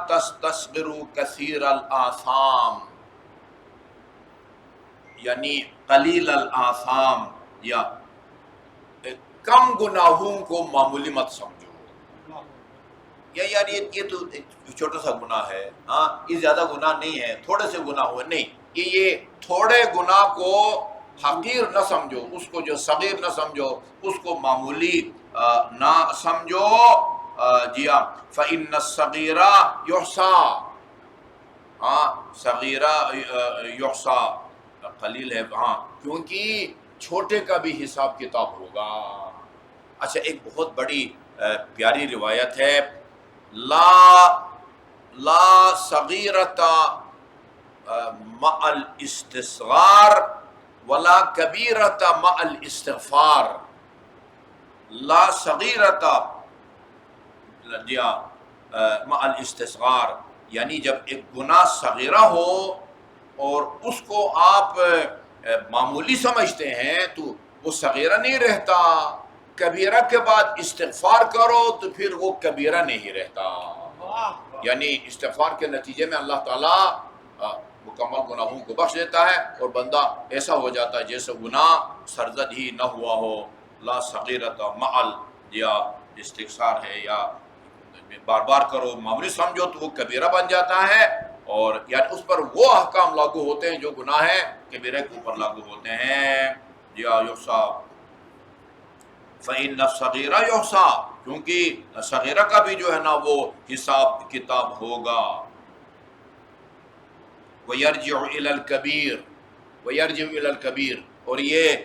تستصغروا کثیر الآثام، یعنی قلیل الآثام، یا کم گناہوں کو معمولی مت سمجھو. یا یار یہ تو چھوٹا سا گناہ ہے، ہاں یہ زیادہ گناہ نہیں ہے، تھوڑے سے گناہ ہوئے نہیں، یہ تھوڑے گناہ کو حقیر نہ سمجھو، اس کو جو صغیر نہ سمجھو، اس کو معمولی نہ سمجھو. جی ہاں، فإن الصغیرہ یحصیٰ، ہاں صغیرہ یحصیٰ قلیل ہے، ہاں کیونکہ چھوٹے کا بھی حساب کتاب ہوگا. اچھا ایک بہت بڑی پیاری روایت ہے، لا صغیرۃ مع الاستصغار ولا کبیرۃ مع الاستغفار. لا صغیرۃ مع الاستصغار، یعنی جب ایک گناہ صغیرہ ہو اور اس کو آپ معمولی سمجھتے ہیں تو وہ صغیرہ نہیں رہتا، کبیرہ کے بعد استغفار کرو تو پھر وہ کبیرہ نہیں رہتا. یعنی استغفار کے نتیجے میں اللہ تعالیٰ مکمل گناہوں کو بخش دیتا ہے اور بندہ ایسا ہو جاتا ہے جیسے گناہ سرزد ہی نہ ہوا ہو. لا صغیرۃ مع الاستغفار ہے، یا بار بار کرو معمولی سمجھو تو وہ کبیرہ بن جاتا ہے، اور یعنی اس پر وہ احکام لاگو ہوتے ہیں جو گناہ ہے کبیرہ کے اوپر لاگو ہوتے ہیں. یا یحصیٰ فإن الصغیرہ یحصیٰ، کیونکہ صغیرہ کا بھی جو ہے نا وہ حساب کتاب ہوگا. وَيَرْجِعُ إِلَى الْكَبِيرِ، وَيَرْجِعُ إِلَى الْكَبِيرِ، اور یہ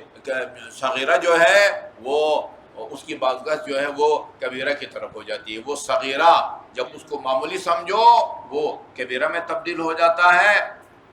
صغیرہ جو ہے وہ اس کی بازگشت جو ہے وہ کبیرہ کی طرف ہو جاتی ہے. وہ صغیرہ جب اس کو معمولی سمجھو وہ کبیرہ میں تبدیل ہو جاتا ہے،